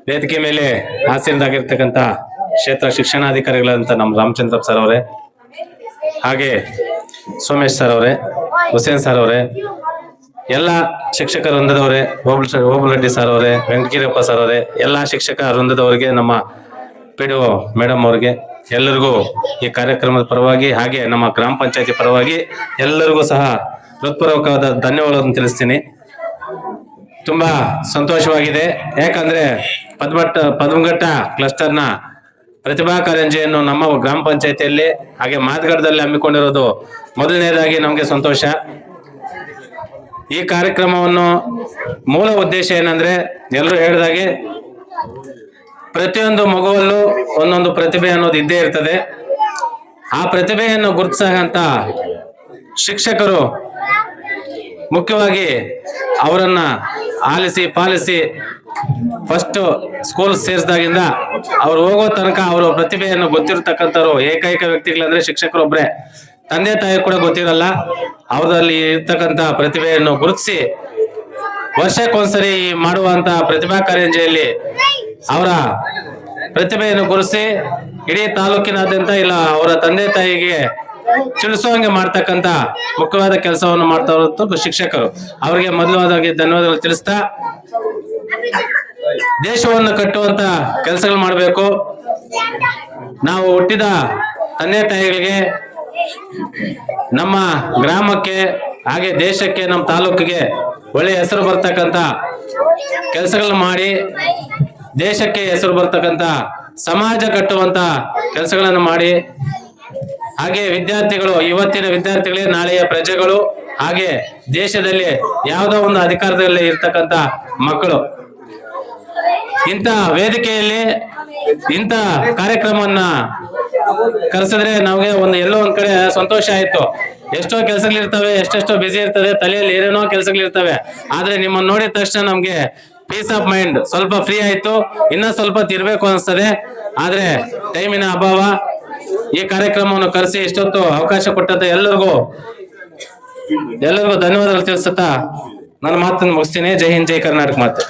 ವೇದಿಕೆ ಮೇಲೆ ಆಸೀನರಾಗಿರ್ತಕ್ಕಂಥ ಕ್ಷೇತ್ರ ಶಿಕ್ಷಣಾಧಿಕಾರಿಗಳಂತ ನಮ್ಮ ರಾಮಚಂದ್ರಪ್ಪ ಸರ್ ಅವರೇ, ಹಾಗೆ ಸೋಮೇಶ್ ಸರ್ ಅವರೇ, ಹುಸೇನ್ ಸರ್ ಅವರೇ, ಎಲ್ಲ ಶಿಕ್ಷಕ ವೃಂದದವರೇ, ಓಬುಲರೆಡ್ಡಿ ಸರ್ ಅವರೇ, ವೆಂಕಟಗಿರಿಯಪ್ಪ ಸರ್ ಅವರೇ, ಎಲ್ಲ ಶಿಕ್ಷಕ ವೃಂದದವರಿಗೆ, ನಮ್ಮ PDO ಮೇಡಮ್ ಅವರಿಗೆ, ಎಲ್ಲರಿಗೂ ಈ ಕಾರ್ಯಕ್ರಮದ ಪರವಾಗಿ ಹಾಗೆ ನಮ್ಮ ಗ್ರಾಮ ಪಂಚಾಯತಿ ಪರವಾಗಿ ಎಲ್ಲರಿಗೂ ಸಹ ಹೃತ್ಪೂರ್ವಕವಾದ ಧನ್ಯವಾದಗಳನ್ನು ತಿಳಿಸ್ತೀನಿ. ತುಂಬಾ ಸಂತೋಷವಾಗಿದೆ. ಯಾಕಂದ್ರೆ ಪದ್ಮಘಟ್ಟ ಕ್ಲಸ್ಟರ್ನ ಪ್ರತಿಭಾ ಕಾರಂಜಿಯನ್ನು ನಮ್ಮ ಗ್ರಾಮ ಪಂಚಾಯತಿಯಲ್ಲಿ ಹಾಗೆ ಮಾದಗಡದಲ್ಲಿ ಹಮ್ಮಿಕೊಂಡಿರೋದು ಮೊದಲನೇದಾಗಿ ನಮಗೆ ಸಂತೋಷ. ಈ ಕಾರ್ಯಕ್ರಮವನ್ನು ಮೂಲ ಉದ್ದೇಶ ಏನಂದ್ರೆ, ಎಲ್ಲರೂ ಹೇಳಿದಾಗೆ ಪ್ರತಿಯೊಂದು ಮಗುವಲ್ಲೂ ಒಂದೊಂದು ಪ್ರತಿಭೆ ಅನ್ನೋದು ಇದ್ದೇ ಇರ್ತದೆ. ಆ ಪ್ರತಿಭೆಯನ್ನು ಗುರುತಿಸಂತ ಶಿಕ್ಷಕರು ಮುಖ್ಯವಾಗಿ ಅವರನ್ನ ಆಲಿಸಿ ಪಾಲಿಸಿ ಫಸ್ಟ್ ಸ್ಕೂಲ್ ಸೇರಿಸಿದಾಗಿಂದ ಅವ್ರು ಹೋಗೋ ತನಕ ಅವರ ಪ್ರತಿಭೆಯನ್ನು ಗೊತ್ತಿರತಕ್ಕಂಥವ್ರು ಏಕೈಕ ವ್ಯಕ್ತಿಗಳಂದ್ರೆ ಶಿಕ್ಷಕರೊಬ್ಬರೇ. ತಂದೆ ತಾಯಿ ಕೂಡ ಗೊತ್ತಿರಲ್ಲ. ಅವರಲ್ಲಿ ಇರ್ತಕ್ಕಂಥ ಪ್ರತಿಭೆಯನ್ನು ಗುರುತಿಸಿ ವರ್ಷಕ್ಕೊಂದ್ಸರಿ ಮಾಡುವಂತ ಪ್ರತಿಭಾ ಕಾರಂಜಿಯಲ್ಲಿ ಅವರ ಪ್ರತಿಭೆಯನ್ನು ಗುರುತಿಸಿ ಇಡೀ ತಾಲೂಕಿನಾದ್ಯಂತ ಇಲ್ಲ ಅವರ ತಂದೆ ತಾಯಿಗೆ ತಿಳಿಸುವಂಗೆ ಮಾಡ್ತಕ್ಕಂಥ ಮುಖ್ಯವಾದ ಕೆಲಸವನ್ನು ಮಾಡ್ತಾ ಇರೋದು ಶಿಕ್ಷಕರು. ಅವರಿಗೆ ಮೊದಲನೇದಾಗಿ ಧನ್ಯವಾದಗಳು ತಿಳಿಸ್ತಾ, ದೇಶವನ್ನು ಕಟ್ಟುವಂತ ಕೆಲಸಗಳು ಮಾಡಬೇಕು. ನಾವು ಹುಟ್ಟಿದ ತಂದೆ ತಾಯಿಗಳಿಗೆ, ನಮ್ಮ ಗ್ರಾಮಕ್ಕೆ ಹಾಗೆ ದೇಶಕ್ಕೆ, ನಮ್ಮ ತಾಲೂಕಿಗೆ ಒಳ್ಳೆ ಹೆಸರು ಬರ್ತಕ್ಕಂಥ ಕೆಲಸಗಳನ್ನ ಮಾಡಿ ದೇಶಕ್ಕೆ ಹೆಸರು ಬರ್ತಕ್ಕಂಥ ಸಮಾಜ ಕಟ್ಟುವಂತ ಕೆಲಸಗಳನ್ನು ಮಾಡಿ, ಹಾಗೆ ವಿದ್ಯಾರ್ಥಿಗಳು ಇವತ್ತಿನ ವಿದ್ಯಾರ್ಥಿಗಳೇ ನಾಳೆಯ ಪ್ರಜೆಗಳು, ಹಾಗೆ ದೇಶದಲ್ಲಿ ಯಾವುದೋ ಒಂದು ಅಧಿಕಾರದಲ್ಲಿ ಇರ್ತಕ್ಕಂಥ ಮಕ್ಕಳು. ಇಂಥ ವೇದಿಕೆಯಲ್ಲಿ ಇಂಥ ಕಾರ್ಯಕ್ರಮವನ್ನ ಕರೆಸಿದ್ರೆ ನಮಗೆ ಎಲ್ಲೋ ಒಂದ್ ಕಡೆ ಸಂತೋಷ ಆಯ್ತು. ಎಷ್ಟೋ ಕೆಲಸಗಳಿರ್ತವೆ, ಎಷ್ಟೆಷ್ಟೋ ಬಿಸಿ ಇರ್ತದೆ, ತಲೆಯಲ್ಲಿ ಏನೇನೋ ಕೆಲಸಗಳಿರ್ತವೆ. ಆದ್ರೆ ನಿಮ್ಮನ್ನ ನೋಡಿದ ತಕ್ಷಣ ನಮ್ಗೆ ಪೀಸ್ ಆಫ್ ಮೈಂಡ್ ಸ್ವಲ್ಪ ಫ್ರೀ ಆಯ್ತು. ಇನ್ನ ಸ್ವಲ್ಪ ತಿರ್ಬೇಕು ಅನಿಸ್ತದೆ. ಆದ್ರೆ ಟೈಮಿನ ಅಭಾವ. ಈ ಕಾರ್ಯಕ್ರಮವನ್ನು ಕರೆಸಿ ಇಷ್ಟೊತ್ತು ಅವಕಾಶ ಕೊಟ್ಟಂತ ಎಲ್ಲರಿಗೂ ಧನ್ಯವಾದಗಳು ತಿಳಿಸುತ್ತಾ ನನ್ನ ಮಾತನ್ನು ಮುಗಿಸ್ತೀನಿ. ಜೈ ಹಿಂದ್, ಜೈ ಕರ್ನಾಟಕ ಮಾತು.